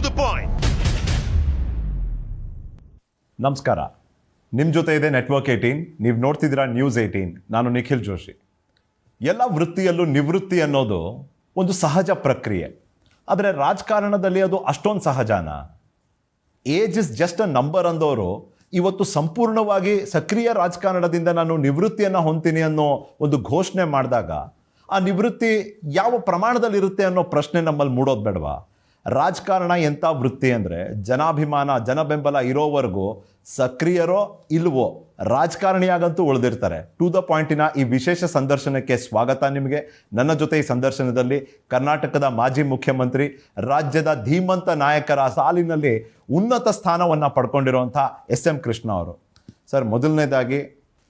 the point. ನಮಸ್ಕಾರ, ನಿಮ್ಮ ಜೊತೆ ಇದೆ ನೆಟ್ವರ್ಕ್ 18. ನೀವು ನೋಡ್ತಿದ್ದೀರಾ ನ್ಯೂಸ್ 18. ನಾನು ನಿಖಿಲ್ ಜೋಶಿ. ಎಲ್ಲ ವೃತ್ತಿಯಲ್ಲೂ ನಿವೃತ್ತಿ ಅನ್ನೋದು ಒಂದು ಸಹಜ ಪ್ರಕ್ರಿಯೆ. ಆದರೆ ರಾಜಕಾರಣದಲ್ಲಿ ಅದು ಅಷ್ಟೊಂದು ಸಹಜನಾ? Age is just a number ಅಂದವರು ಇವತ್ತು ಸಂಪೂರ್ಣವಾಗಿ ಸಕ್ರಿಯ ರಾಜಕಾರಣದಿಂದ ನಾನು ನಿವೃತ್ತಿಯನ್ನು ಹೊಂದ್ತೀನಿ ಅನ್ನೋ ಒಂದು ಘೋಷಣೆ ಮಾಡಿದಾಗ ಆ ನಿವೃತ್ತಿ ಯಾವ ಪ್ರಮಾಣದಲ್ಲಿರುತ್ತೆ ಅನ್ನೋ ಪ್ರಶ್ನೆ ನಮ್ಮಲ್ಲಿ ಮೂಡೋದು ಬೇಡವಾ? ರಾಜಕಾರಣ ಎಂಥ ವೃತ್ತಿ ಅಂದರೆ ಜನಾಭಿಮಾನ, ಜನಬೆಂಬಲ ಇರೋವರೆಗೂ ಸಕ್ರಿಯರೋ ಇಲ್ವೋ ರಾಜಕಾರಣಿಯಾಗಂತೂ ಉಳಿದಿರ್ತಾರೆ. ಟು ದ ಪಾಯಿಂಟಿನ ಈ ವಿಶೇಷ ಸಂದರ್ಶನಕ್ಕೆ ಸ್ವಾಗತ ನಿಮಗೆ. ನನ್ನ ಜೊತೆ ಈ ಸಂದರ್ಶನದಲ್ಲಿ ಕರ್ನಾಟಕದ ಮಾಜಿ ಮುಖ್ಯಮಂತ್ರಿ, ರಾಜ್ಯದ ಧೀಮಂತ ನಾಯಕರ ಸಾಲಿನಲ್ಲಿ ಉನ್ನತ ಸ್ಥಾನವನ್ನು ಪಡ್ಕೊಂಡಿರುವಂಥ SM ಕೃಷ್ಣ ಅವರು. ಸರ್, ಮೊದಲನೇದಾಗಿ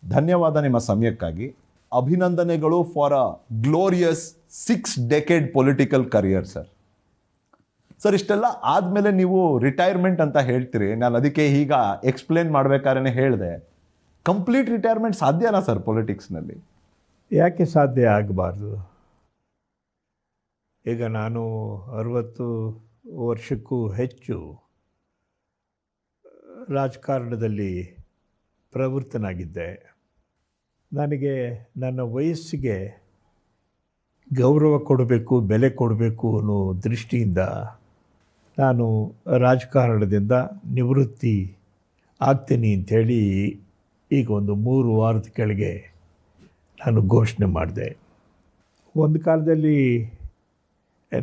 ಧನ್ಯವಾದ ನಿಮ್ಮ ಸಮಯಕ್ಕಾಗಿ. ಅಭಿನಂದನೆಗಳು for a glorious 6 decade political career sir. Sir, ಇಷ್ಟೆಲ್ಲ ಆದಮೇಲೆ ನೀವು ರಿಟೈರ್ಮೆಂಟ್ ಅಂತ ಹೇಳ್ತೀರಿ. ನಾನು ಅದಕ್ಕೆ ಈಗ ಎಕ್ಸ್ಪ್ಲೇನ್ ಮಾಡಬೇಕಾದ್ರೆ ಹೇಳಿದೆ, ಕಂಪ್ಲೀಟ್ ರಿಟೈರ್ಮೆಂಟ್ ಸಾಧ್ಯನಾ ಸರ್ ಪೊಲಿಟಿಕ್ಸ್ನಲ್ಲಿ? ಯಾಕೆ ಸಾಧ್ಯ ಆಗಬಾರ್ದು? ಈಗ ನಾನು 60 ವರ್ಷಕ್ಕೂ ಹೆಚ್ಚು ರಾಜಕಾರಣದಲ್ಲಿ ಪ್ರವೃತ್ತನಾಗಿದ್ದೆ. ನನಗೆ ನನ್ನ ವಯಸ್ಸಿಗೆ ಗೌರವ ಕೊಡಬೇಕು, ಬೆಲೆ ಕೊಡಬೇಕು ಅನ್ನೋ ದೃಷ್ಟಿಯಿಂದ ನಾನು ರಾಜಕಾರಣದಿಂದ ನಿವೃತ್ತಿ ಆಗ್ತೀನಿ ಅಂಥೇಳಿ ಈಗ ಒಂದು 3 ವಾರದ ಕೆಳಗೆ ನಾನು ಘೋಷಣೆ ಮಾಡಿದೆ. ಒಂದು ಕಾಲದಲ್ಲಿ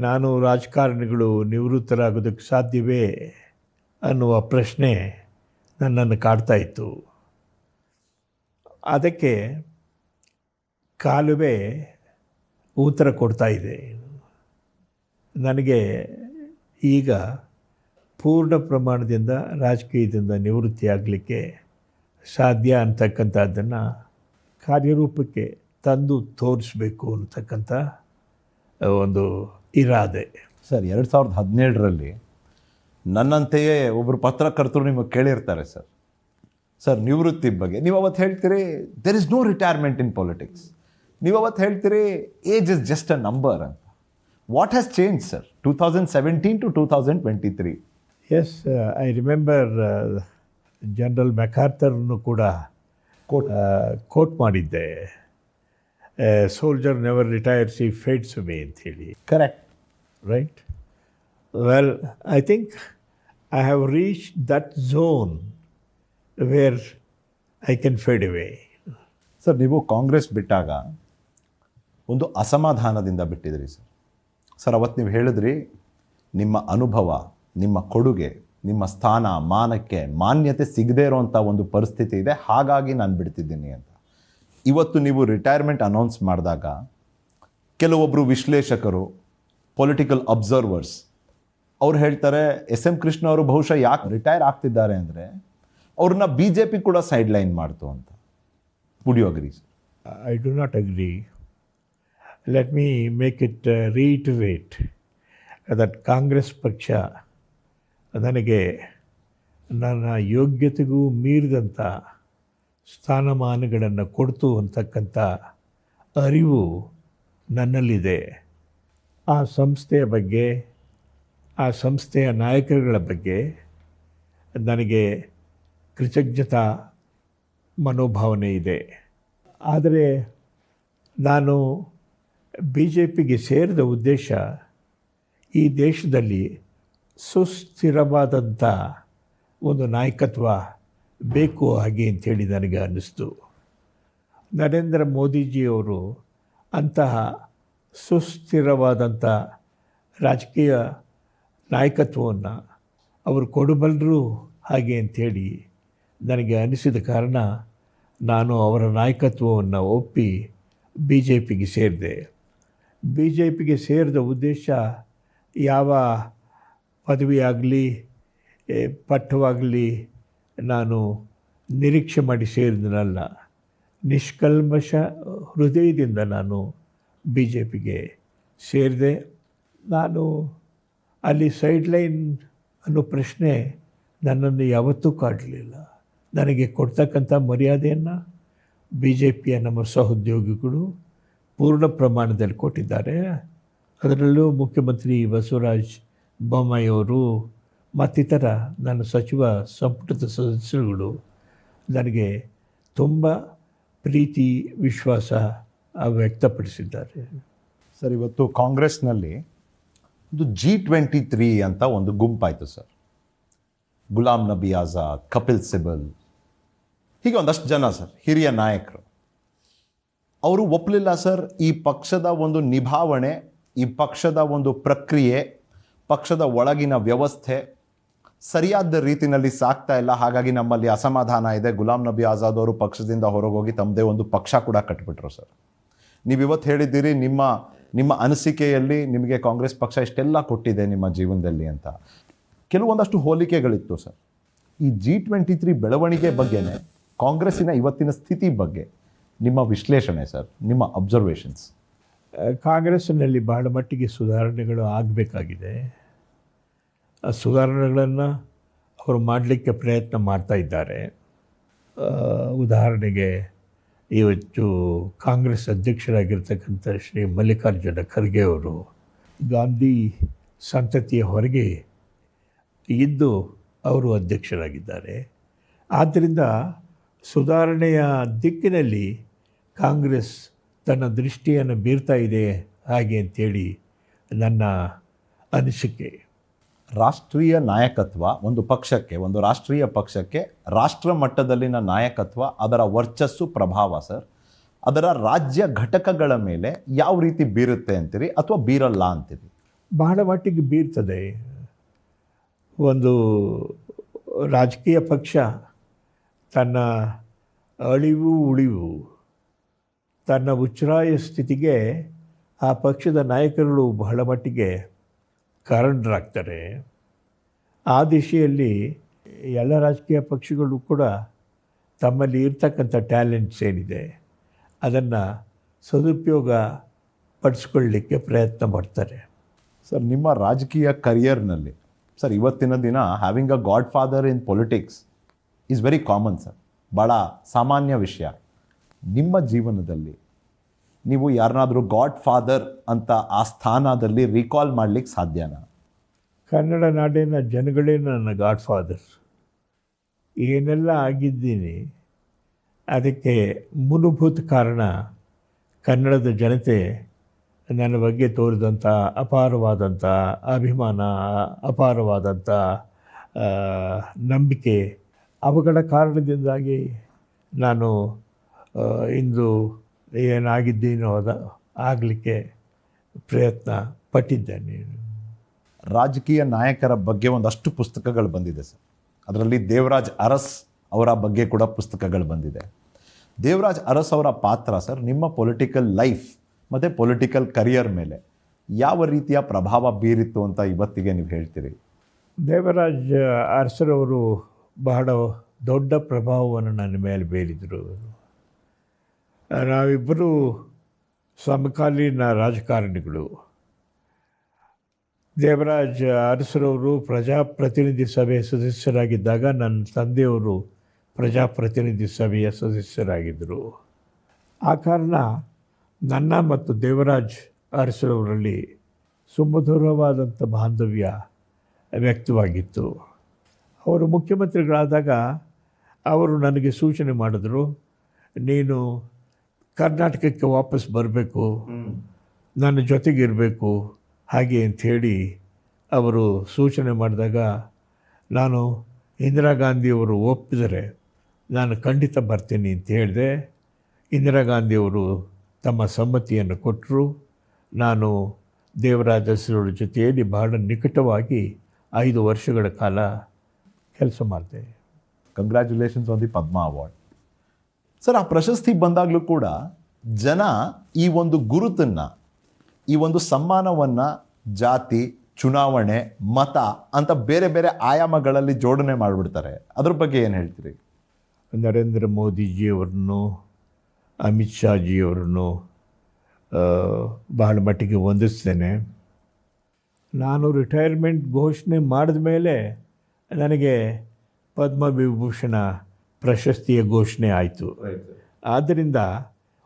ನಾನು ರಾಜಕಾರಣಿಗಳು ನಿವೃತ್ತರಾಗೋದಕ್ಕೆ ಸಾಧ್ಯವೇ ಅನ್ನುವ ಪ್ರಶ್ನೆ ನನ್ನನ್ನು ಕಾಡ್ತಾ ಇತ್ತು. ಅದಕ್ಕೆ ಕಾಲವೇ ಉತ್ತರ ಕೊಡ್ತಾ ಇದೆ. ನನಗೆ ಈಗ ಪೂರ್ಣ ಪ್ರಮಾಣದಿಂದ ರಾಜಕೀಯದಿಂದ ನಿವೃತ್ತಿ ಆಗಲಿಕ್ಕೆ ಸಾಧ್ಯ ಅಂತಕ್ಕಂಥದ್ದನ್ನು ಕಾರ್ಯರೂಪಕ್ಕೆ ತಂದು ತೋರಿಸ್ಬೇಕು ಅಂತಕ್ಕಂಥ ಒಂದು ಇರಾದೆ. ಸರ್, 2017ರಲ್ಲಿ ನನ್ನಂತೆಯೇ ಒಬ್ಬರು ಪತ್ರಕರ್ತರು ನಿಮಗೆ ಕೇಳಿರ್ತಾರೆ ಸರ್ ನಿವೃತ್ತಿ ಬಗ್ಗೆ. ನೀವು ಅವತ್ತು ಹೇಳ್ತೀರಿ there is no retirement in politics. ನೀವು ಅವತ್ತು ಹೇಳ್ತೀರಿ age is just a number ಅಂತ. What has change sir 2017 to 2023? Yes, I remember general ಮೆಕಾರ್ಥರ್ನು ಕೂಡ ಕೋಟ್ ಮಾಡಿದ್ದೆ, soldier never retires he fades away ಅಂಥೇಳಿ. Correct, right? Well, I think I have reached that zone where I can fade away. Sir, ನೀವು ಕಾಂಗ್ರೆಸ್ ಬಿಟ್ಟಾಗ ಒಂದು ಅಸಮಾಧಾನದಿಂದ ಬಿಟ್ಟಿದ್ರಿ sir. ಅವತ್ತು ನೀವು ಹೇಳಿದ್ರಿ ನಿಮ್ಮ ಅನುಭವ, ನಿಮ್ಮ ಕೊಡುಗೆ, ನಿಮ್ಮ ಸ್ಥಾನ ಮಾನಕ್ಕೆ ಮಾನ್ಯತೆ ಸಿಗದೇ ಇರೋವಂಥ ಒಂದು ಪರಿಸ್ಥಿತಿ ಇದೆ, ಹಾಗಾಗಿ ನಾನು ಬಿಡ್ತಿದ್ದೀನಿ ಅಂತ. ಇವತ್ತು ನೀವು ರಿಟೈರ್ಮೆಂಟ್ ಅನೌನ್ಸ್ ಮಾಡಿದಾಗ ಕೆಲವೊಬ್ಬರು ವಿಶ್ಲೇಷಕರು, ಪೊಲಿಟಿಕಲ್ ಅಬ್ಸರ್ವರ್ಸ್ ಅವ್ರು ಹೇಳ್ತಾರೆ SM ಕೃಷ್ಣ ಅವರು ಬಹುಶಃ ಯಾಕೆ ರಿಟೈರ್ ಆಗ್ತಿದ್ದಾರೆ ಅಂದರೆ ಅವ್ರನ್ನ BJP ಕೂಡ ಸೈಡ್ ಲೈನ್ ಮಾಡ್ತು ಅಂತ. Would you agree sir? I do not agree. Let me make it reiterate that Congress ಪಕ್ಷ ನನಗೆ ನನ್ನ ಯೋಗ್ಯತೆಗೂ ಮೀರಿದಂಥ ಸ್ಥಾನಮಾನಗಳನ್ನು ಕೊಡ್ತು ಅಂತಕ್ಕಂಥ ಅರಿವು ನನ್ನಲ್ಲಿದೆ. ಆ ಸಂಸ್ಥೆಯ ಬಗ್ಗೆ, ಆ ಸಂಸ್ಥೆಯ ನಾಯಕರುಗಳ ಬಗ್ಗೆ ನನಗೆ ಕೃತಜ್ಞತಾ ಮನೋಭಾವನೆ ಇದೆ. ಆದರೆ ನಾನು BJPಗೆ ಸೇರಿದ ಉದ್ದೇಶ ಈ ದೇಶದಲ್ಲಿ ಸುಸ್ಥಿರವಾದಂಥ ಒಂದು ನಾಯಕತ್ವ ಬೇಕು ಹಾಗೆ ಅಂಥೇಳಿ ನನಗೆ ಅನ್ನಿಸ್ತು. ನರೇಂದ್ರ ಮೋದಿಜಿಯವರು ಅಂತಹ ಸುಸ್ಥಿರವಾದಂಥ ರಾಜಕೀಯ ನಾಯಕತ್ವವನ್ನು ಅವರು ಕೊಡಬಲ್ಲರು ಹಾಗೆ ಅಂಥೇಳಿ ನನಗೆ ಅನಿಸಿದ ಕಾರಣ ನಾನು ಅವರ ನಾಯಕತ್ವವನ್ನು ಒಪ್ಪಿ BJPಗೆ ಸೇರಿದೆ. BJPಗೆ ಸೇರಿದ ಉದ್ದೇಶ ಯಾವ ಪದವಿ ಆಗಲಿ ಪಟ್ಟವಾಗಲಿ ನಾನು ನಿರೀಕ್ಷೆ ಮಾಡಿ ಸೇರಿದನಲ್ಲ. ನಿಷ್ಕಲ್ಮಶ ಹೃದಯದಿಂದ ನಾನು BJPಗೆ ಸೇರಿದೆ. ನಾನು ಅಲ್ಲಿ ಸೈಡ್ಲೈನ್ ಅನ್ನೋ ಪ್ರಶ್ನೆ ನನ್ನನ್ನು ಯಾವತ್ತೂ ಕಾಡಲಿಲ್ಲ. ನನಗೆ ಕೊಡ್ತಕ್ಕಂಥ ಮರ್ಯಾದೆಯನ್ನು BJPಯ ನಮ್ಮ ಸಹೋದ್ಯೋಗಿಗಳು ಪೂರ್ಣ ಪ್ರಮಾಣದಲ್ಲಿ ಕೊಟ್ಟಿದ್ದಾರೆ. ಅದರಲ್ಲೂ ಮುಖ್ಯಮಂತ್ರಿ ಬಸವರಾಜ ಬೊಮ್ಮಾಯಿಯವರು ಮತ್ತಿತರ ನನ್ನ ಸಚಿವ ಸಂಪುಟದ ಸದಸ್ಯರುಗಳು ನನಗೆ ತುಂಬ ಪ್ರೀತಿ ವಿಶ್ವಾಸ ವ್ಯಕ್ತಪಡಿಸಿದ್ದಾರೆ. ಸರ್, ಇವತ್ತು ಕಾಂಗ್ರೆಸ್ನಲ್ಲಿ ಒಂದು G23 ಅಂತ ಒಂದು ಗುಂಪಾಯಿತು ಸರ್. ಗುಲಾಂ ನಬಿ ಆಜಾದ್, ಕಪಿಲ್ ಸಿಬಲ್, ಹೀಗೆ ಒಂದಷ್ಟು ಜನ ಸರ್, ಹಿರಿಯ ನಾಯಕರು. ಅವರು ಒಪ್ಪಲಿಲ್ಲ ಸರ್ ಈ ಪಕ್ಷದ ಒಂದು ನಿಭಾವಣೆ, ಈ ಪಕ್ಷದ ಒಂದು ಪ್ರಕ್ರಿಯೆ, ಪಕ್ಷದ ಒಳಗಿನ ವ್ಯವಸ್ಥೆ ಸರಿಯಾದ ರೀತಿಯಲ್ಲಿ ಸಾಕ್ತಾ ಇಲ್ಲ, ಹಾಗಾಗಿ ನಮ್ಮಲ್ಲಿ ಅಸಮಾಧಾನ ಇದೆ. ಗುಲಾಂ ನಬಿ ಆಜಾದ್ ಅವರು ಪಕ್ಷದಿಂದ ಹೊರಗೋಗಿ ತಮ್ಮದೇ ಒಂದು ಪಕ್ಷ ಕೂಡ ಕಟ್ಟಿಬಿಟ್ರು ಸರ್. ನೀವು ಇವತ್ತು ಹೇಳಿದ್ದೀರಿ ನಿಮ್ಮ ಅನಿಸಿಕೆಯಲ್ಲಿ ನಿಮಗೆ ಕಾಂಗ್ರೆಸ್ ಪಕ್ಷ ಇಷ್ಟೆಲ್ಲ ಕೊಟ್ಟಿದೆ ನಿಮ್ಮ ಜೀವನದಲ್ಲಿ ಅಂತ. ಕೆಲವೊಂದಷ್ಟು ಹೋಲಿಕೆಗಳಿತ್ತು ಸರ್. ಈ G23 ಬೆಳವಣಿಗೆ ಬಗ್ಗೆನೇ ಕಾಂಗ್ರೆಸ್ಸಿನ ಇವತ್ತಿನ ಸ್ಥಿತಿ ಬಗ್ಗೆ ನಿಮ್ಮ ವಿಶ್ಲೇಷಣೆ ಸರ್, ನಿಮ್ಮ ಅಬ್ಸರ್ವೇಷನ್ಸ್. ಕಾಂಗ್ರೆಸ್ಸಿನಲ್ಲಿ ಬಹಳ ಮಟ್ಟಿಗೆ ಸುಧಾರಣೆಗಳು ಆಗಬೇಕಾಗಿದೆ. ಆ ಸುಧಾರಣೆಗಳನ್ನು ಅವರು ಮಾಡಲಿಕ್ಕೆ ಪ್ರಯತ್ನ ಮಾಡ್ತಾ ಇದ್ದಾರೆ. ಉದಾಹರಣೆಗೆ ಇವತ್ತು ಕಾಂಗ್ರೆಸ್ ಅಧ್ಯಕ್ಷರಾಗಿರ್ತಕ್ಕಂಥ ಶ್ರೀ ಮಲ್ಲಿಕಾರ್ಜುನ ಖರ್ಗೆ ಅವರು ಗಾಂಧಿ ಸಂತತಿಯ ಹೊರಗೆ ಇದ್ದು ಅವರು ಅಧ್ಯಕ್ಷರಾಗಿದ್ದಾರೆ. ಆದ್ದರಿಂದ ಸುಧಾರಣೆಯ ದಿಕ್ಕಿನಲ್ಲಿ ಕಾಂಗ್ರೆಸ್ ತನ್ನ ದೃಷ್ಟಿಯನ್ನು ಬೀರ್ತಾ ಇದೆ ಹಾಗೆ ಅಂಥೇಳಿ ನನ್ನ ಅನಿಸಿಕೆ. ರಾಷ್ಟ್ರೀಯ ನಾಯಕತ್ವ ಒಂದು ಪಕ್ಷಕ್ಕೆ, ಒಂದು ರಾಷ್ಟ್ರೀಯ ಪಕ್ಷಕ್ಕೆ ರಾಷ್ಟ್ರ ಮಟ್ಟದಲ್ಲಿನ ನಾಯಕತ್ವ, ಅದರ ವರ್ಚಸ್ಸು, ಪ್ರಭಾವ ಸರ್, ಅದರ ರಾಜ್ಯ ಘಟಕಗಳ ಮೇಲೆ ಯಾವ ರೀತಿ ಬೀರುತ್ತೆ ಅಂತೀರಿ ಅಥವಾ ಬೀರಲ್ಲ ಅಂತೀರಿ? ಬಹಳ ಮಟ್ಟಿಗೆ ಬೀರ್ತದೆ. ಒಂದು ರಾಜಕೀಯ ಪಕ್ಷ ತನ್ನ ಅಳಿವು ಉಳಿವು, ತನ್ನ ಉಚ್ಛ್ರಾಯ ಸ್ಥಿತಿಗೆ ಆ ಪಕ್ಷದ ನಾಯಕರುಗಳು ಬಹಳ ಮಟ್ಟಿಗೆ ಕಾರಣರಾಗ್ತಾರೆ. ಆ ದಿಶೆಯಲ್ಲಿ ಎಲ್ಲ ರಾಜಕೀಯ ಪಕ್ಷಗಳು ಕೂಡ ತಮ್ಮಲ್ಲಿ ಇರ್ತಕ್ಕಂಥ ಟ್ಯಾಲೆಂಟ್ಸ್ ಏನಿದೆ ಅದನ್ನು ಸದುಪಯೋಗ ಪಡಿಸ್ಕೊಳ್ಳಲಿಕ್ಕೆ ಪ್ರಯತ್ನ ಮಾಡ್ತಾರೆ. ಸರ್, ನಿಮ್ಮ ರಾಜಕೀಯ ಕರಿಯರ್ನಲ್ಲಿ ಸರ್ ಇವತ್ತಿನ ದಿನ having a god father in politics is very common sir, ಭಾಳ ಸಾಮಾನ್ಯ ವಿಷಯ. ನಿಮ್ಮ ಜೀವನದಲ್ಲಿ ನೀವು ಯಾರನ್ನಾದರೂ ಗಾಡ್ ಫಾದರ್ ಅಂತ ಆ ಸ್ಥಾನದಲ್ಲಿ ರೀಕಾಲ್ ಮಾಡಲಿಕ್ಕೆ ಸಾಧ್ಯನಾ? ಕನ್ನಡ ನಾಡಿನ ಜನಗಳೇ ನನ್ನ ಗಾಡ್ ಫಾದರ್. ಏನೆಲ್ಲ ಆಗಿದ್ದೀನಿ ಅದಕ್ಕೆ ಮೂಲಭೂತ ಕಾರಣ ಕನ್ನಡದ ಜನತೆ ನನ್ನ ಬಗ್ಗೆ ತೋರಿದಂಥ ಅಪಾರವಾದಂಥ ಅಭಿಮಾನ, ಅಪಾರವಾದಂಥ ನಂಬಿಕೆ, ಅವುಗಳ ಕಾರಣದಿಂದಾಗಿ ನಾನು ಇಂದು ಏನಾಗಿದ್ದೀನೋ ಆಗಲಿಕ್ಕೆ ಪ್ರಯತ್ನ ಪಟ್ಟಿದ್ದೇನೆ. ರಾಜಕೀಯ ನಾಯಕರ ಬಗ್ಗೆ ಒಂದಷ್ಟು ಪುಸ್ತಕಗಳು ಬಂದಿದೆ ಸರ್. ಅದರಲ್ಲಿ ದೇವರಾಜ್ ಅರಸ್ ಅವರ ಬಗ್ಗೆ ಕೂಡ ಪುಸ್ತಕಗಳು ಬಂದಿದೆ. ದೇವರಾಜ್ ಅರಸ್ ಅವರ ಪಾತ್ರ ಸರ್ ನಿಮ್ಮ ಪೊಲಿಟಿಕಲ್ ಲೈಫ್ ಮತ್ತು ಪೊಲಿಟಿಕಲ್ ಕರಿಯರ್ ಮೇಲೆ ಯಾವ ರೀತಿಯ ಪ್ರಭಾವ ಬೀರಿತ್ತು ಅಂತ ಇವತ್ತಿಗೆ ನೀವು ಹೇಳ್ತೀರಿ? ದೇವರಾಜ್ ಅರಸರವರು ಬಹಳ ದೊಡ್ಡ ಪ್ರಭಾವವನ್ನು ನನ್ನ ಮೇಲೆ ಬೀರಿದರು. ನಾವಿಬ್ಬರು ಸಮಕಾಲೀನ ರಾಜಕಾರಣಿಗಳು. ದೇವರಾಜ್ ಅರಸರವರು ಪ್ರಜಾಪ್ರತಿನಿಧಿ ಸಭೆ ಸದಸ್ಯರಾಗಿದ್ದಾಗ ನನ್ನ ತಂದೆಯವರು ಪ್ರಜಾಪ್ರತಿನಿಧಿ ಸಭೆಯ ಸದಸ್ಯರಾಗಿದ್ದರು. ಆ ಕಾರಣ ನನ್ನ ಮತ್ತು ದೇವರಾಜ್ ಅರಸರವರಲ್ಲಿ ಸುಮಧುರವಾದಂಥ ಬಾಂಧವ್ಯ ವ್ಯಕ್ತವಾಗಿತ್ತು. ಅವರು ಮುಖ್ಯಮಂತ್ರಿಗಳಾದಾಗ ಅವರು ನನಗೆ ಸೂಚನೆ ಮಾಡಿದ್ರು, ನೀನು ಕರ್ನಾಟಕಕ್ಕೆ ವಾಪಸ್ ಬರಬೇಕು, ನನ್ನ ಜೊತೆಗಿರಬೇಕು ಹಾಗೆ ಅಂಥೇಳಿ ಅವರು ಸೂಚನೆ ಮಾಡಿದಾಗ ನಾನು ಇಂದಿರಾ ಗಾಂಧಿಯವರು ಒಪ್ಪಿದರೆ ನಾನು ಖಂಡಿತ ಬರ್ತೀನಿ ಅಂತ ಹೇಳಿದೆ. ಇಂದಿರಾ ಗಾಂಧಿಯವರು ತಮ್ಮ ಸಮ್ಮತಿಯನ್ನು ಕೊಟ್ಟರು. ನಾನು ದೇವರಾಜ ಅರಸರವರ ಜೊತೆಯಲ್ಲಿ ಬಹಳ ನಿಕಟವಾಗಿ 5 ವರ್ಷಗಳ ಕಾಲ ಕೆಲಸ ಮಾಡಿದೆ. Congratulations on the Padma award. Sir, ಆ ಪ್ರಶಸ್ತಿ ಬಂದಾಗಲೂ ಕೂಡ ಜನ ಈ ಒಂದು ಗುರುತನ್ನು, ಈ ಒಂದು ಸಮ್ಮಾನವನ್ನು ಜಾತಿ, ಚುನಾವಣೆ, ಮತ ಅಂತ ಬೇರೆ ಬೇರೆ ಆಯಾಮಗಳಲ್ಲಿ ಜೋಡಣೆ ಮಾಡಿಬಿಡ್ತಾರೆ. ಅದ್ರ ಬಗ್ಗೆ ಏನು ಹೇಳ್ತೀರಿ? ನರೇಂದ್ರ ಮೋದಿಜಿಯವರನ್ನು, ಅಮಿತ್ ಶಾಜಿಯವರನ್ನು ಬಹಳ ಮಟ್ಟಿಗೆ ವಂದಿಸ್ತೇನೆ. ನಾನು ರಿಟೈರ್ಮೆಂಟ್ ಘೋಷಣೆ ಮಾಡಿದ ಮೇಲೆ ನನಗೆ ಪದ್ಮವಿಭೂಷಣ ಪ್ರಶಸ್ತಿಯ ಘೋಷಣೆ ಆಯಿತು. ಆದ್ದರಿಂದ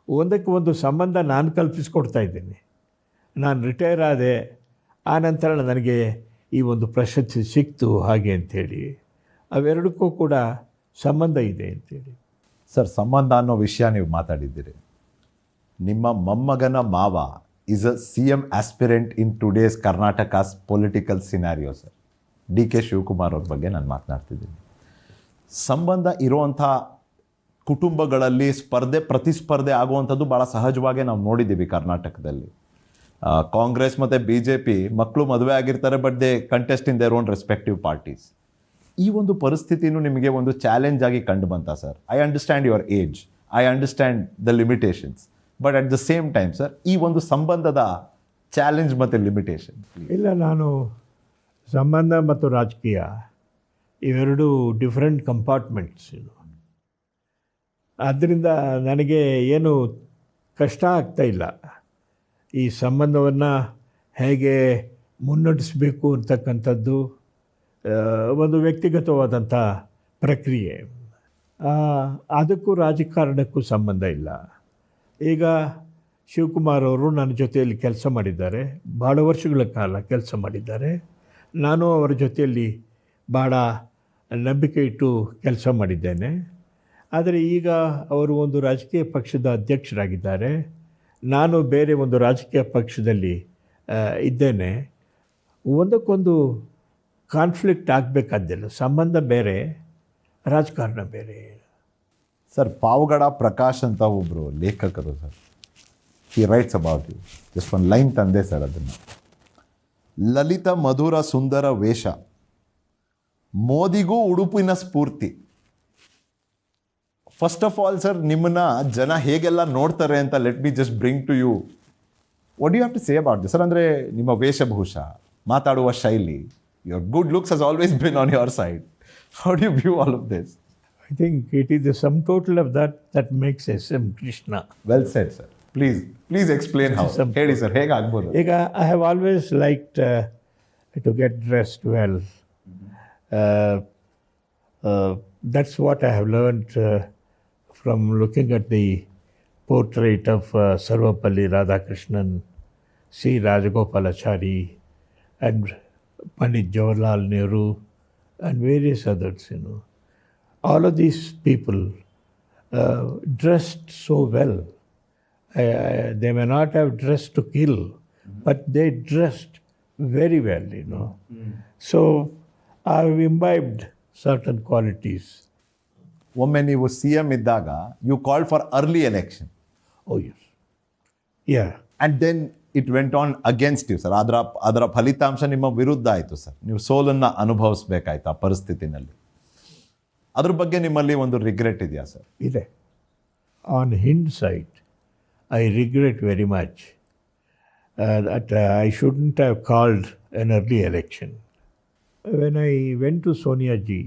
ಒಂದಕ್ಕೆ ಒಂದು ಸಂಬಂಧ ನಾನು ಕಲ್ಪಿಸ್ಕೊಡ್ತಾ ಇದ್ದೀನಿ. ನಾನು ರಿಟೈರ್ ಆದೆ, ಆನಂತರ ನನಗೆ ಈ ಒಂದು ಪ್ರಶಸ್ತಿ ಸಿಕ್ತು ಹಾಗೆ ಅಂಥೇಳಿ. ಅವೆರಡಕ್ಕೂ ಕೂಡ ಸಂಬಂಧ ಇದೆ ಅಂಥೇಳಿ. ಸರ್, ಸಂಬಂಧ ಅನ್ನೋ ವಿಷಯ ನೀವು ಮಾತಾಡಿದ್ದೀರಿ. ನಿಮ್ಮ ಮೊಮ್ಮಗನ ಮಾವ is a CM aspirant in today's Karnataka's political scenario sir. DK Shivakumar ಅವ್ರ ಬಗ್ಗೆ ನಾನು ಮಾತನಾಡ್ತಿದ್ದೀನಿ. ಸಂಬಂಧ ಇರುವಂಥ ಕುಟುಂಬಗಳಲ್ಲಿ ಪ್ರತಿಸ್ಪರ್ಧೆ ಆಗುವಂಥದ್ದು ಭಾಳ ಸಹಜವಾಗಿ ನಾವು ನೋಡಿದ್ದೀವಿ ಕರ್ನಾಟಕದಲ್ಲಿ. ಕಾಂಗ್ರೆಸ್ ಮತ್ತು BJP ಮಕ್ಕಳು ಮದುವೆ ಆಗಿರ್ತಾರೆ, but they contest in their own respective parties. ಈ ಒಂದು ಪರಿಸ್ಥಿತಿನೂ ನಿಮಗೆ ಒಂದು ಚಾಲೆಂಜ್ ಆಗಿ ಕಂಡು ಬಂತ sir? I understand your age, I understand the limitations, but at the same time sir, ಈ ಒಂದು ಸಂಬಂಧದ ಚಾಲೆಂಜ್ ಮತ್ತು ಲಿಮಿಟೇಷನ್. ಇಲ್ಲ, ನಾನು ಸಂಬಂಧ ಮತ್ತು ರಾಜಕೀಯ ಇವೆರಡು ಡಿಫ್ರೆಂಟ್ ಕಂಪಾರ್ಟ್ಮೆಂಟ್ಸ್ ಇದು. ಆದ್ದರಿಂದ ನನಗೆ ಏನು ಕಷ್ಟ ಆಗ್ತಾ ಇಲ್ಲ. ಈ ಸಂಬಂಧವನ್ನು ಹೇಗೆ ಮುನ್ನಡೆಸಬೇಕು ಅಂತಕ್ಕಂಥದ್ದು ಒಂದು ವ್ಯಕ್ತಿಗತವಾದಂಥ ಪ್ರಕ್ರಿಯೆ. ಅದಕ್ಕೂ ರಾಜಕಾರಣಕ್ಕೂ ಸಂಬಂಧ ಇಲ್ಲ. ಈಗ ಶಿವಕುಮಾರ್ ಅವರು ನನ್ನ ಜೊತೆಯಲ್ಲಿ ಕೆಲಸ ಮಾಡಿದ್ದಾರೆ, ಭಾಳ ವರ್ಷಗಳ ಕಾಲ ಕೆಲಸ ಮಾಡಿದ್ದಾರೆ. ನಾನು ಅವರ ಜೊತೆಯಲ್ಲಿ ಭಾಳ ನಂಬಿಕೆ ಇಟ್ಟು ಕೆಲಸ ಮಾಡಿದ್ದೇನೆ. ಆದರೆ ಈಗ ಅವರು ಒಂದು ರಾಜಕೀಯ ಪಕ್ಷದ ಅಧ್ಯಕ್ಷರಾಗಿದ್ದಾರೆ, ನಾನು ಬೇರೆ ಒಂದು ರಾಜಕೀಯ ಪಕ್ಷದಲ್ಲಿ ಇದ್ದೇನೆ. ಒಂದಕ್ಕೊಂದು ಕಾನ್ಫ್ಲಿಕ್ಟ್ ಆಗಬೇಕಾದ್ದಿಲ್ಲ. ಸಂಬಂಧ ಬೇರೆ, ರಾಜಕಾರಣ ಬೇರೆ. ಸರ್, ಪಾವಗಡ ಪ್ರಕಾಶ್ ಅಂತ ಒಬ್ಬರು ಲೇಖಕರು sir, he writes about you. Just ಒಂದು ಲೈನ್ ತಂದೆ ಸರ್ ಅದನ್ನು. ಲಲಿತ ಮಧುರ ಸುಂದರ ವೇಷ, ಮೋದಿಗೂ ಉಡುಪಿನ ಸ್ಫೂರ್ತಿ. ಫಸ್ಟ್ ಆಫ್ ಆಲ್ ಸರ್, ನಿಮ್ಮನ್ನ ಜನ ಹೇಗೆಲ್ಲ ನೋಡ್ತಾರೆ ಅಂತ let me just bring to you. What you have to say about this sir? ಅಂದರೆ ನಿಮ್ಮ ವೇಷಭೂಷ, ಮಾತಾಡುವ ಶೈಲಿ, your good looks has always been on your side. How do you view all of this? I think it is the sum total of that makes SM Krishna. Well said, sir. Please explain how. Hedi sir, hege agbodu? ಈಗ I have always liked to get dressed well. That's what I have learned from looking at the portrait of Sarvapalli Radhakrishnan, C. Rajagopalachari, and Pandit Jawaharlal Nehru, and various others, All of these people dressed so well. They may not have dressed to kill, but they dressed very well, So I've imbibed certain qualities. ಒಮ್ಮೆ ನೀವು CM ಇದ್ದಾಗ you called for early election. Oh, yes. Yeah. And then it went on against you, sir. ಅದರ ಫಲಿತಾಂಶ ನಿಮ್ಮ ವಿರುದ್ಧ ಆಯಿತು sir. ನೀವು ಸೋಲನ್ನು ಅನುಭವಿಸ್ಬೇಕಾಯ್ತು ಆ ಪರಿಸ್ಥಿತಿನಲ್ಲಿ. ಅದ್ರ ಬಗ್ಗೆ ನಿಮ್ಮಲ್ಲಿ ಒಂದು ರಿಗ್ರೆಟ್ ಇದೆಯಾ ಸರ್? ಇದೆ. On hindsight, I regret very much that I shouldn't have called an early election. When I went to Sonia ji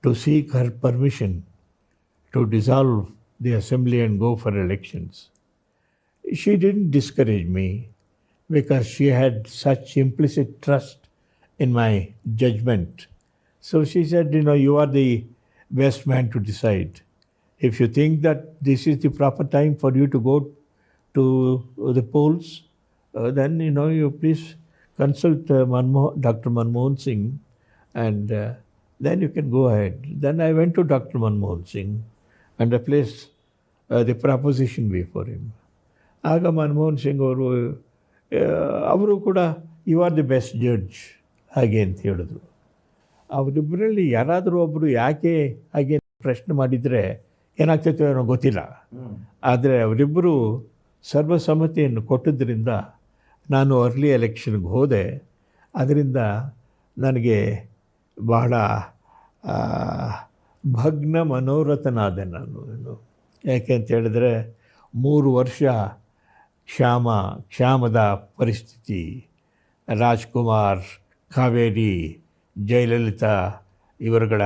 to seek her permission to dissolve the assembly and go for elections, she didn't discourage me because she had such implicit trust in my judgment. So she said, you are the best man to decide. If you think that this is the proper time for you to go to the polls, then, you please consult Dr. Manmohan Singh, and then you can go ahead. Then I went to Dr. Manmohan Singh and I placed the proposition before him. ಆಗ ಮನಮೋಹನ್ ಸಿಂಗ್ ಅವರು ಕೂಡ you are the best judge ಹಾಗೆ ಅಂತ ಹೇಳಿದ್ರು. ಅವರಿಬ್ಬರಲ್ಲಿ ಯಾರಾದರೂ ಒಬ್ಬರು ಯಾಕೆ ಹಾಗೆ ಪ್ರಶ್ನೆ ಮಾಡಿದರೆ ಏನಾಗ್ತೈತೆ ಅನ್ನೋ ಗೊತ್ತಿಲ್ಲ. ಆದರೆ ಅವರಿಬ್ಬರು ಸರ್ವಸಮ್ಮತಿಯನ್ನು ಕೊಟ್ಟಿದ್ದರಿಂದ ನಾನು ಅರ್ಲಿ ಎಲೆಕ್ಷನ್ಗೆ ಹೋದೆ. ಅದರಿಂದ ನನಗೆ ಬಹಳ ಭಗ್ನ ಮನೋರಥನಾದೆ ನಾನು. ಯಾಕೆ ಅಂತ ಹೇಳಿದ್ರೆ 3 ವರ್ಷ ಕ್ಷಾಮದ ಪರಿಸ್ಥಿತಿ, ರಾಜ್ಕುಮಾರ್, ಕಾವೇರಿ, ಜಯಲಲಿತಾ ಇವರುಗಳ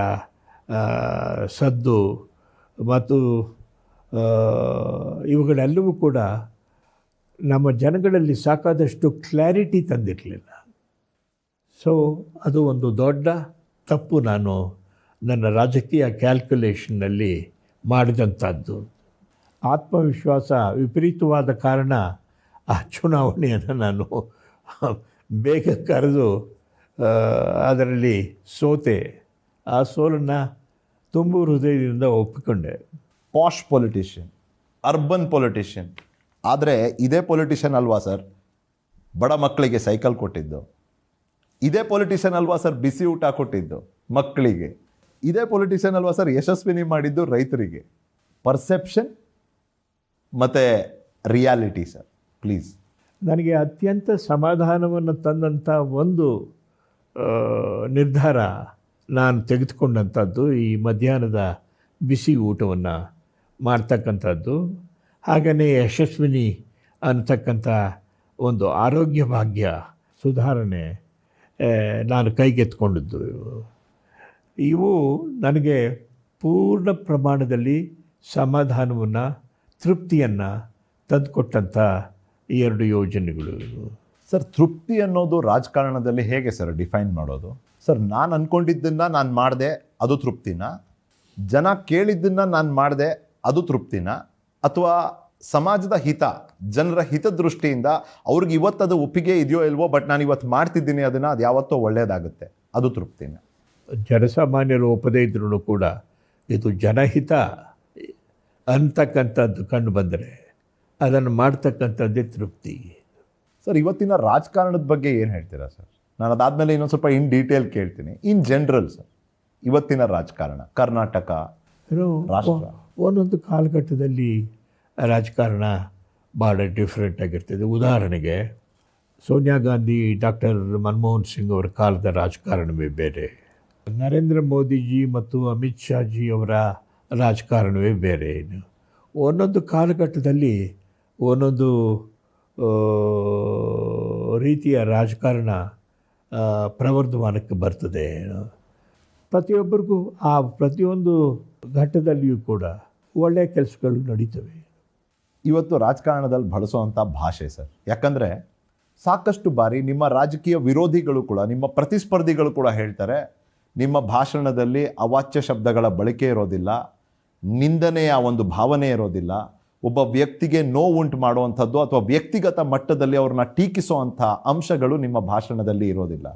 ಸದ್ದು ಮತ್ತು ಇವುಗಳೆಲ್ಲವೂ ಕೂಡ ನಮ್ಮ ಜನಗಳಲ್ಲಿ ಸಾಕಾದಷ್ಟು ಕ್ಲಾರಿಟಿ ತಂದಿರಲಿಲ್ಲ. ಸೊ ಅದು ಒಂದು ದೊಡ್ಡ ತಪ್ಪು ನಾನು ನನ್ನ ರಾಜಕೀಯ ಕ್ಯಾಲ್ಕುಲೇಷನ್ನಲ್ಲಿ ಮಾಡಿದಂಥದ್ದು. ಆತ್ಮವಿಶ್ವಾಸ ವಿಪರೀತವಾದ ಕಾರಣ ಆ ಚುನಾವಣೆಯನ್ನು ನಾನು ಬೇಗ ಕರೆದು ಅದರಲ್ಲಿ ಸೋತೆ. ಆ ಸೋಲನ್ನು ತುಂಬು ಹೃದಯದಿಂದ ಒಪ್ಪಿಕೊಂಡೆ. Posh politician, urban politician. ಆದರೆ ಇದೇ ಪೊಲಿಟಿಷಿಯನ್ ಅಲ್ವಾ ಸರ್ ಬಡ ಮಕ್ಕಳಿಗೆ ಸೈಕಲ್ ಕೊಟ್ಟಿದ್ದು? ಇದೇ ಪೊಲಿಟಿಷಿಯನ್ ಅಲ್ವಾ ಸರ್ ಬಿಸಿ ಊಟ ಕೊಟ್ಟಿದ್ದು ಮಕ್ಕಳಿಗೆ? ಇದೇ ಪೊಲಿಟಿಷಿಯನ್ ಅಲ್ವಾ ಸರ್ ಯಶಸ್ವಿನಿ ಮಾಡಿದ್ದು ರೈತರಿಗೆ? ಪರ್ಸೆಪ್ಷನ್ ಮತ್ತು ರಿಯಾಲಿಟಿ ಸರ್, ಪ್ಲೀಸ್. ನನಗೆ ಅತ್ಯಂತ ಸಮಾಧಾನವನ್ನು ತಂದಂಥ ಒಂದು ನಿರ್ಧಾರ ನಾನು ತೆಗೆದುಕೊಂಡಂಥದ್ದು ಈ ಮಧ್ಯಾಹ್ನದ ಬಿಸಿ ಊಟವನ್ನು ಮಾಡ್ತಕ್ಕಂಥದ್ದು. ಹಾಗೆಯೇ ಯಶಸ್ವಿನಿ ಅಂತಕ್ಕಂಥ ಒಂದು ಆರೋಗ್ಯ ಭಾಗ್ಯ ಸುಧಾರಣೆ ನಾನು ಕೈಗೆತ್ಕೊಂಡಿದ್ದು. ಇವು ನನಗೆ ಪೂರ್ಣ ಪ್ರಮಾಣದಲ್ಲಿ ಸಮಾಧಾನವನ್ನು, ತೃಪ್ತಿಯನ್ನು ತಂದುಕೊಟ್ಟಂಥ ಈ 2 ಯೋಜನೆಗಳು. ಸರ್, ತೃಪ್ತಿ ಅನ್ನೋದು ರಾಜಕಾರಣದಲ್ಲಿ ಹೇಗೆ ಸರ್ ಡಿಫೈನ್ ಮಾಡೋದು? ಸರ್, ನಾನು ಅಂದ್ಕೊಂಡಿದ್ದನ್ನು ನಾನು ಮಾಡಿದೆ, ಅದು ತೃಪ್ತಿನ? ಜನ ಕೇಳಿದ್ದನ್ನು ನಾನು ಮಾಡಿದೆ, ಅದು ತೃಪ್ತಿನ? ಅಥವಾ ಸಮಾಜದ ಹಿತ, ಜನರ ಹಿತದೃಷ್ಟಿಯಿಂದ ಅವ್ರಿಗೆ ಇವತ್ತದು ಒಪ್ಪಿಗೆ ಇದೆಯೋ ಇಲ್ವೋ, ಬಟ್ ನಾನು ಇವತ್ತು ಮಾಡ್ತಿದ್ದೀನಿ ಅದನ್ನು, ಅದು ಯಾವತ್ತೋ ಒಳ್ಳೆಯದಾಗುತ್ತೆ, ಅದು ತೃಪ್ತಿನ? ಜನಸಾಮಾನ್ಯರು ಒಪ್ಪದೇ ಇದ್ರೂ ಕೂಡ ಇದು ಜನಹಿತ ಅಂತಕ್ಕಂಥದ್ದು ಕಂಡು ಬಂದರೆ ಅದನ್ನು ಮಾಡ್ತಕ್ಕಂಥದ್ದೇ ತೃಪ್ತಿ. ಸರ್, ಇವತ್ತಿನ ರಾಜಕಾರಣದ ಬಗ್ಗೆ ಏನು ಹೇಳ್ತೀರಾ ಸರ್? ನಾನು ಅದಾದಮೇಲೆ ಇನ್ನೊಂದು ಸ್ವಲ್ಪ ಇನ್ ಡೀಟೇಲ್ ಕೇಳ್ತೀನಿ. ಇನ್ ಜನರಲ್ ಸರ್, ಇವತ್ತಿನ ರಾಜಕಾರಣ, ಕರ್ನಾಟಕ ರಾಷ್ಟ್ರ, ಒಂದೊಂದು ಕಾಲಘಟ್ಟದಲ್ಲಿ ರಾಜಕಾರಣ ಭಾಳ ಡಿಫ್ರೆಂಟ್ ಆಗಿರ್ತದೆ. ಉದಾಹರಣೆಗೆ ಸೋನಿಯಾ ಗಾಂಧಿ, ಡಾಕ್ಟರ್ ಮನಮೋಹನ್ ಸಿಂಗ್ ಅವರ ಕಾಲದ ರಾಜಕಾರಣವೇ ಬೇರೆ, ನರೇಂದ್ರ ಮೋದಿಜಿ ಮತ್ತು ಅಮಿತ್ ಶಾಜಿ ಅವರ ರಾಜಕಾರಣವೇ ಬೇರೆ. ಒಂದೊಂದು ಕಾಲಘಟ್ಟದಲ್ಲಿ ಒಂದೊಂದು ರೀತಿಯ ರಾಜಕಾರಣ ಪ್ರವರ್ಧಮಾನಕ್ಕೆ ಬರ್ತದೆ. ಪ್ರತಿಯೊಬ್ಬರಿಗೂ ಆ ಪ್ರತಿಯೊಂದು ಘಟ್ಟದಲ್ಲಿಯೂ ಕೂಡ ಒಳ್ಳೆಯ ಕೆಲಸಗಳು ನಡೀತವೆ. ಇವತ್ತು ರಾಜಕಾರಣದಲ್ಲಿ ಬಳಸುವಂಥ ಭಾಷೆ ಸರ್, ಯಾಕಂದರೆ ಸಾಕಷ್ಟು ಬಾರಿ ನಿಮ್ಮ ರಾಜಕೀಯ ವಿರೋಧಿಗಳು ಕೂಡ, ನಿಮ್ಮ ಪ್ರತಿಸ್ಪರ್ಧಿಗಳು ಕೂಡ ಹೇಳ್ತಾರೆ, ನಿಮ್ಮ ಭಾಷಣದಲ್ಲಿ ಅವಾಚ್ಯ ಶಬ್ದಗಳ ಬಳಕೆ ಇರೋದಿಲ್ಲ, ನಿಂದನೆಯ ಒಂದು ಭಾವನೆ ಇರೋದಿಲ್ಲ, ಒಬ್ಬ ವ್ಯಕ್ತಿಗೆ ನೋವುಂಟು ಮಾಡುವಂಥದ್ದು ಅಥವಾ ವ್ಯಕ್ತಿಗತ ಮಟ್ಟದಲ್ಲಿ ಅವ್ರನ್ನ ಟೀಕಿಸುವಂಥ ಅಂಶಗಳು ನಿಮ್ಮ ಭಾಷಣದಲ್ಲಿ ಇರೋದಿಲ್ಲ.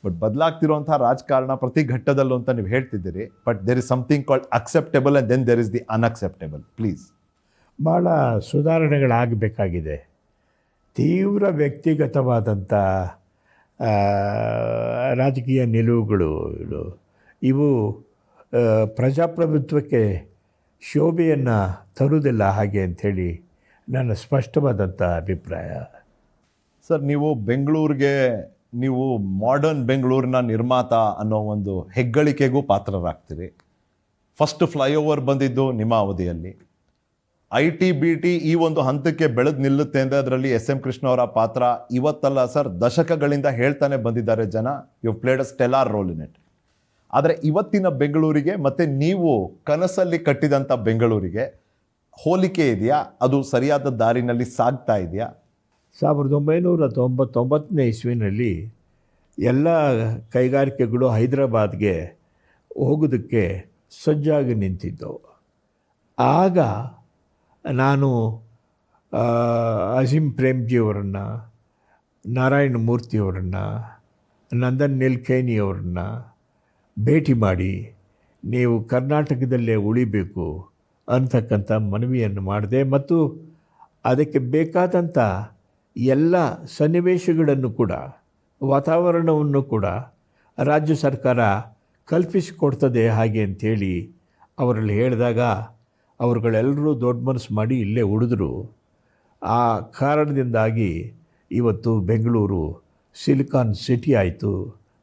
ಬಟ್ ಬದಲಾಗ್ತಿರುವಂಥ ರಾಜಕಾರಣ ಪ್ರತಿ ಘಟ್ಟದಲ್ಲೂ ಅಂತ ನೀವು ಹೇಳ್ತಿದ್ದೀರಿ. But there is something called acceptable and then there is the unacceptable. Please. ಭಾಳ ಸುಧಾರಣೆಗಳಾಗಬೇಕಾಗಿದೆ. ತೀವ್ರ ವ್ಯಕ್ತಿಗತವಾದಂಥ ರಾಜಕೀಯ ನಿಲುವುಗಳು ಇವು ಪ್ರಜಾಪ್ರಭುತ್ವಕ್ಕೆ ಶೋಭೆಯನ್ನು ತರುವುದಿಲ್ಲ ಹಾಗೆ ಅಂಥೇಳಿ ನನ್ನ ಸ್ಪಷ್ಟವಾದಂಥ ಅಭಿಪ್ರಾಯ. ಸರ್, ನೀವು ಮಾಡರ್ನ್ ಬೆಂಗಳೂರಿನ ನಿರ್ಮಾತ ಅನ್ನೋ ಒಂದು ಹೆಗ್ಗಳಿಕೆಗೂ ಪಾತ್ರರಾಗ್ತೀರಿ. ಫಸ್ಟ್ ಫ್ಲೈಓವರ್ ಬಂದಿದ್ದು ನಿಮ್ಮ ಅವಧಿಯಲ್ಲಿ. IT-BT ಈ ಒಂದು ಹಂತಕ್ಕೆ ಬೆಳೆದು ನಿಲ್ಲುತ್ತೆ ಅಂದರೆ ಅದರಲ್ಲಿ SM ಕೃಷ್ಣ ಅವರ ಪಾತ್ರ ಇವತ್ತಲ್ಲ ಸರ್, ದಶಕಗಳಿಂದ ಹೇಳ್ತಾನೆ ಬಂದಿದ್ದಾರೆ ಜನ. You played a stellar role in it. ಆದರೆ ಇವತ್ತಿನ ಬೆಂಗಳೂರಿಗೆ ಮತ್ತು ನೀವು ಕನಸಲ್ಲಿ ಕಟ್ಟಿದಂಥ ಬೆಂಗಳೂರಿಗೆ ಹೋಲಿಕೆ ಇದೆಯಾ? ಅದು ಸರಿಯಾದ ದಾರಿನಲ್ಲಿ ಸಾಗ್ತಾ ಇದೆಯಾ? 1999ನೇ ಇಸ್ವಿನಲ್ಲಿ ಎಲ್ಲ ಕೈಗಾರಿಕೆಗಳು ಹೈದರಾಬಾದ್ಗೆ ಹೋಗೋದಕ್ಕೆ ಸಜ್ಜಾಗಿ ನಿಂತಿದ್ದವು. ಆಗ ನಾನು ಅಜೀಂ ಪ್ರೇಮ್ಜಿಯವರನ್ನು, ನಾರಾಯಣ ಮೂರ್ತಿಯವರನ್ನು, ನಂದನ್ ನೀಲ್ಕೇನಿಯವರನ್ನು ಭೇಟಿ ಮಾಡಿ ನೀವು ಕರ್ನಾಟಕದಲ್ಲೇ ಉಳಿಬೇಕು ಅಂತಕ್ಕಂಥ ಮನವಿಯನ್ನು ಮಾಡಿದೆ. ಮತ್ತು ಅದಕ್ಕೆ ಬೇಕಾದಂಥ ಎಲ್ಲ ಸನ್ನಿವೇಶಗಳನ್ನು ಕೂಡ, ವಾತಾವರಣವನ್ನು ಕೂಡ ರಾಜ್ಯ ಸರ್ಕಾರ ಕಲ್ಪಿಸಿಕೊಡ್ತದೆ ಹಾಗೆ ಅಂಥೇಳಿ ಅವರಲ್ಲಿ ಹೇಳಿದಾಗ ಅವರುಗಳೆಲ್ಲರೂ ದೊಡ್ಡ ಮನಸ್ಸು ಮಾಡಿ ಇಲ್ಲೇ ಉಳಿದ್ರು. ಆ ಕಾರಣದಿಂದಾಗಿ ಇವತ್ತು ಬೆಂಗಳೂರು ಸಿಲಿಕಾನ್ ಸಿಟಿ ಆಯಿತು,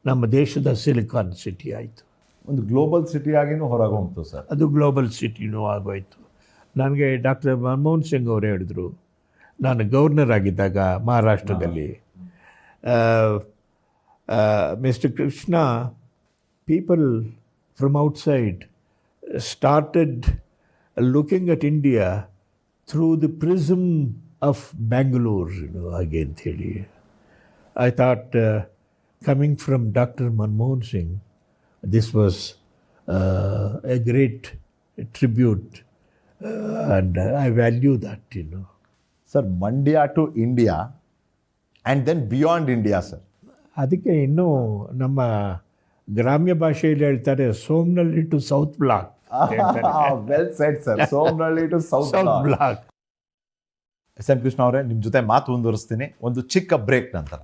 ನಮ್ಮ ದೇಶದ ಸಿಲಿಕಾನ್ ಸಿಟಿ ಆಯಿತು. ಒಂದು ಗ್ಲೋಬಲ್ ಸಿಟಿಯಾಗಿಯೂ ಹೊರಗೆ ಹೋಗ್ತು ಸರ್. ಅದು ಗ್ಲೋಬಲ್ ಸಿಟಿನೂ ಆಗೋಯ್ತು. ನನಗೆ ಡಾಕ್ಟರ್ ಮನಮೋಹನ್ ಸಿಂಗ್ ಅವರು ಹೇಳಿದ್ರು, ನಾನು ಗವರ್ನರ್ ಆಗಿದ್ದಾಗ ಮಹಾರಾಷ್ಟ್ರದಲ್ಲಿ, mister Krishna, people from outside started looking at India through the prism of Bangalore ಹಾಗೆ ಅಂಥೇಳಿ. I thought coming from Dr. Manmohan Singh, this was a great tribute and I value that, Sir, Mandya to India and then beyond India sir. ಅದಕ್ಕೆ ಇನ್ನೂ ನಮ್ಮ ಗ್ರಾಮ್ಯ ಭಾಷೆಯಲ್ಲಿ ಹೇಳ್ತಾರೆ Somanahalli to South Block. Well said sir. Somanahalli to South South Block. S M Krishna ಅವರೇ, ನಿಮ್ಮ ಜೊತೆ ಮಾತು ಮುಂದುವರಿಸ್ತೀನಿ ಒಂದು ಚಿಕ್ಕ ಬ್ರೇಕ್ ನಂತರ.